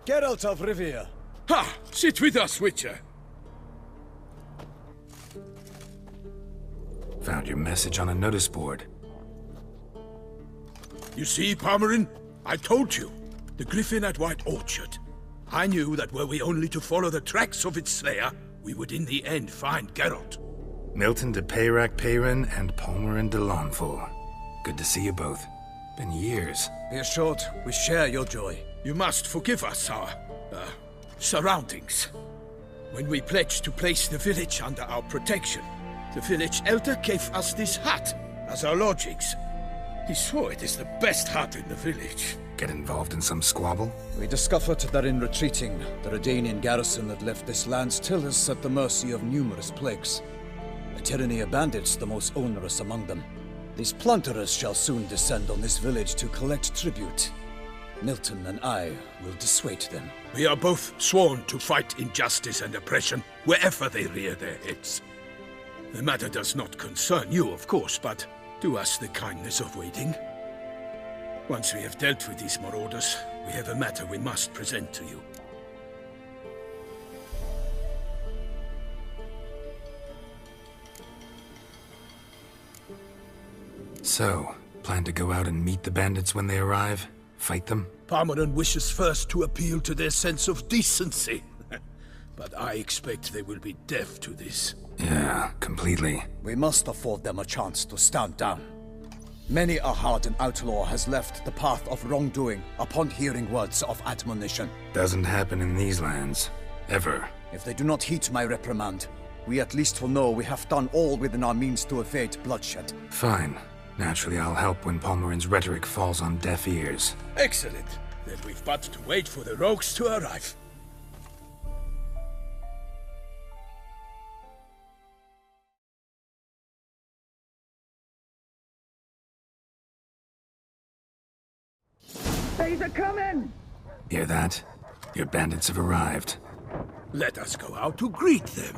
Geralt of Rivia. Ha! Sit with us, Witcher. Found your message on a notice board. You see, Parmerin? I told you. The Griffin at White Orchard. I knew that were we only to follow the tracks of its slayer, we would in the end find Geralt. Milton de Peyrac Peyran and Palmerin de Lawnful. Good to see you both. Been years. Be assured, we share your joy. You must forgive us our, surroundings. When we pledged to place the village under our protection, the village elder gave us this hut as our lodgings. He swore it is the best hut in the village. Get involved in some squabble? We discovered that in retreating, the Redanian garrison that left this land still is at the mercy of numerous plagues. A tyranny of bandits the most onerous among them. These plunderers shall soon descend on this village to collect tribute. Milton and I will dissuade them. We are both sworn to fight injustice and oppression wherever they rear their heads. The matter does not concern you, of course, but do us the kindness of waiting. Once we have dealt with these marauders, we have a matter we must present to you. So, plan to go out and meet the bandits when they arrive? Fight them? Parmerin wishes first to appeal to their sense of decency. But I expect they will be deaf to this. Yeah, completely. We must afford them a chance to stand down. Many a hardened outlaw has left the path of wrongdoing upon hearing words of admonition. Doesn't happen in these lands. Ever. If they do not heed my reprimand, we at least will know we have done all within our means to evade bloodshed. Fine. Naturally, I'll help when Palmerin's rhetoric falls on deaf ears. Excellent. Then we've but to wait for the rogues to arrive. They're coming! Hear that? Your bandits have arrived. Let us go out to greet them.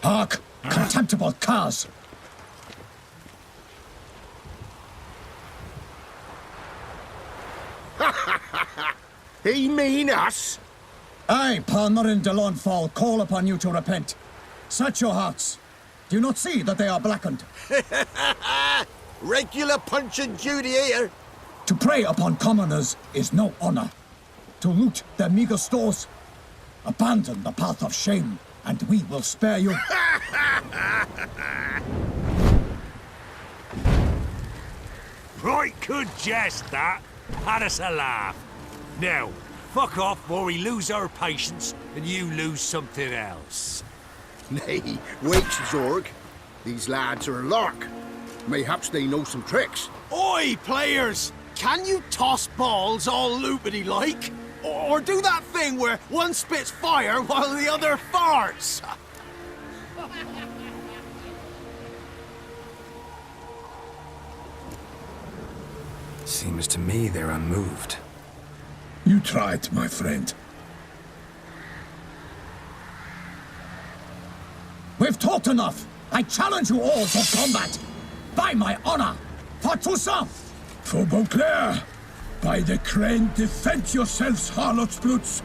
Hark! Contemptible curs! He mean us? I, Palmerin de Lawnfall, call upon you to repent. Search your hearts. Do you not see that they are blackened? Regular punch and duty here. To prey upon commoners is no honor. To loot their meager stores, abandon the path of shame, and we will spare you. Right good jest, that. Had us a laugh. Now, fuck off before we lose our patience and you lose something else. Nay, wait, Zorg. These lads are a lark. Mayhaps they know some tricks. Oi, players! Can you toss balls all loopity-like? Or do that thing where one spits fire while the other farts? Seems to me they're unmoved. You tried, my friend. We've talked enough. I challenge you all to combat. By my honor, for Toussaint! For Beauclair! By the crane, defend yourselves, harlots brutes!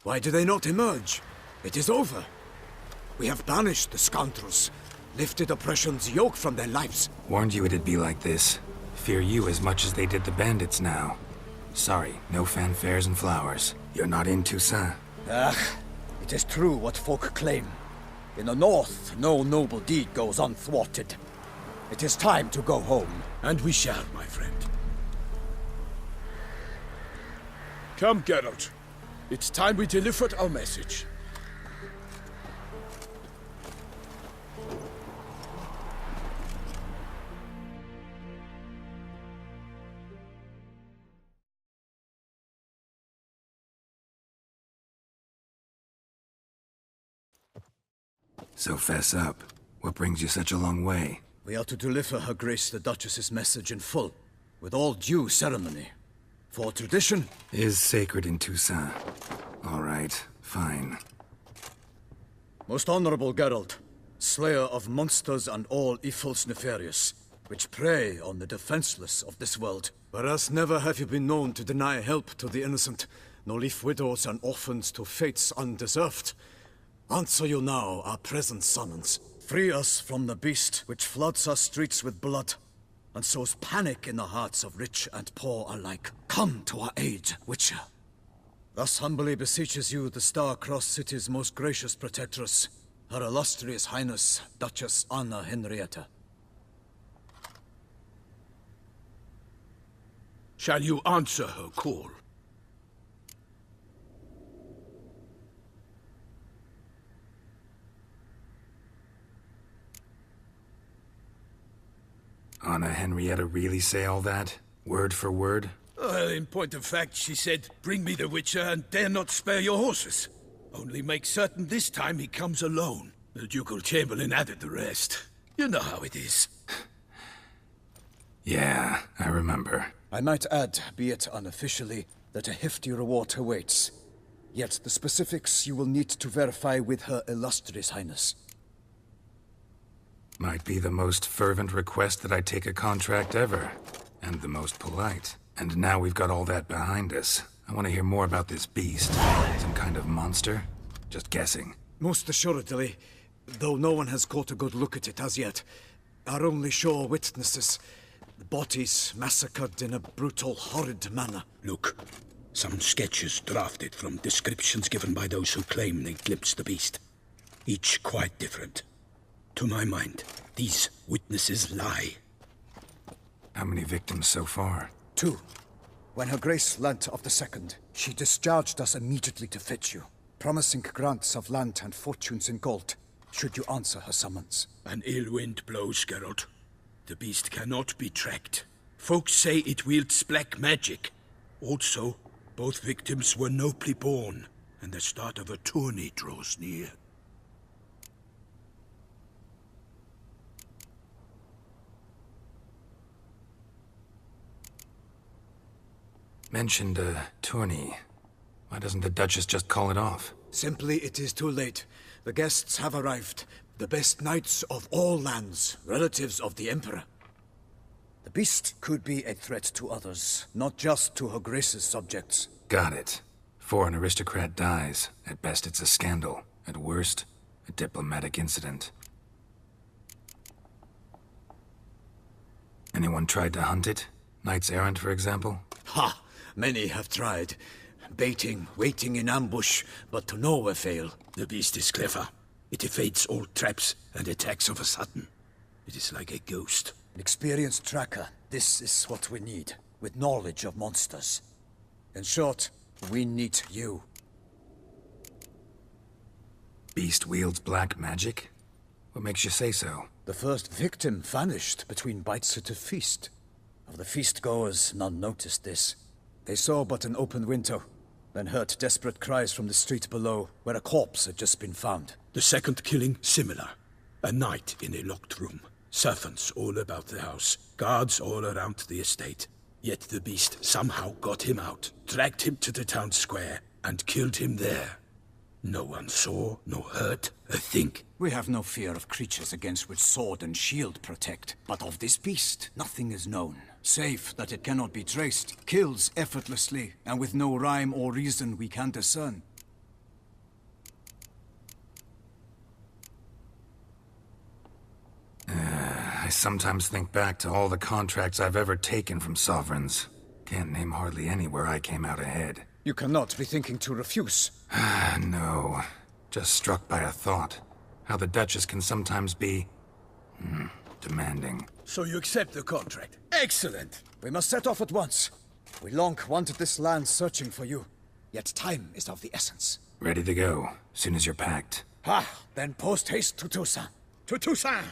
Why do they not emerge? It is over. We have banished the scoundrels, lifted oppression's yoke from their lives. Warned you it'd be like this. Fear you as much as they did the bandits now. Sorry, no fanfares and flowers. You're not in Toussaint. It is true what folk claim. In the north, no noble deed goes unthwarted. It is time to go home. And we shall, my friend. Come, Geralt. It's time we delivered our message. So fess up. What brings you such a long way? We are to deliver Her Grace the Duchess's message in full, with all due ceremony. For tradition is sacred in Toussaint. All right, fine. Most honorable Geralt, slayer of monsters and all evils nefarious, which prey on the defenseless of this world. Whereas never have you been known to deny help to the innocent, nor leave widows and orphans to fates undeserved. Answer you now our present summons. Free us from the beast which floods our streets with blood, and sows panic in the hearts of rich and poor alike. Come to our aid, Witcher. Thus humbly beseeches you the Star-Crossed City's most gracious protectress, Her Illustrious Highness, Duchess Anna Henrietta. Shall you answer her call? Anna Henrietta really say all that? Word for word? In point of fact, she said, "Bring me the Witcher and dare not spare your horses. Only make certain this time he comes alone." The Ducal Chamberlain added the rest. You know how it is. Yeah, I remember. I might add, be it unofficially, that a hefty reward awaits. Yet the specifics you will need to verify with Her Illustrious Highness. Might be the most fervent request that I take a contract ever. And the most polite. And now we've got all that behind us. I want to hear more about this beast. Some kind of monster? Just guessing. Most assuredly, though no one has caught a good look at it as yet. Our only sure witnesses. Bodies massacred in a brutal, horrid manner. Look, some sketches drafted from descriptions given by those who claim they glimpsed the beast. Each quite different. To my mind, these witnesses lie. How many victims so far? 2. When Her Grace learnt of the second, she discharged us immediately to fetch you, promising grants of land and fortunes in gold, should you answer her summons. An ill wind blows, Geralt. The beast cannot be tracked. Folks say it wields black magic. Also, both victims were nobly born, and the start of a tourney draws near. Mentioned a tourney. Why doesn't the Duchess just call it off? Simply, it is too late. The guests have arrived. The best knights of all lands, relatives of the Emperor. The beast could be a threat to others, not just to Her Grace's subjects. Got it. Before an aristocrat dies, at best it's a scandal. At worst, a diplomatic incident. Anyone tried to hunt it? Knights errant, for example? Ha! Many have tried. Baiting, waiting in ambush, but to no avail. The beast is clever. It evades all traps and attacks of a sudden. It is like a ghost. An experienced tracker. This is what we need, with knowledge of monsters. In short, we need you. Beast wields black magic? What makes you say so? The first victim vanished between bites at a feast. Of the feast-goers, none noticed this. They saw but an open window, then heard desperate cries from the street below, where a corpse had just been found. The second killing, similar. A night in a locked room. Servants all about the house. Guards all around the estate. Yet the beast somehow got him out, dragged him to the town square, and killed him there. No one saw, nor heard a thing. We have no fear of creatures against which sword and shield protect. But of this beast, nothing is known. Save that it cannot be traced, kills effortlessly, and with no rhyme or reason we can discern. sometimes think back to all the contracts I've ever taken from sovereigns. Can't name hardly any where I came out ahead. You cannot be thinking to refuse. No. Just struck by a thought. How the Duchess can sometimes be... demanding. So you accept the contract? Excellent! We must set off at once. We long wanted this land searching for you. Yet time is of the essence. Ready to go, soon as you're packed. Then post haste to Toussaint. To Toussaint!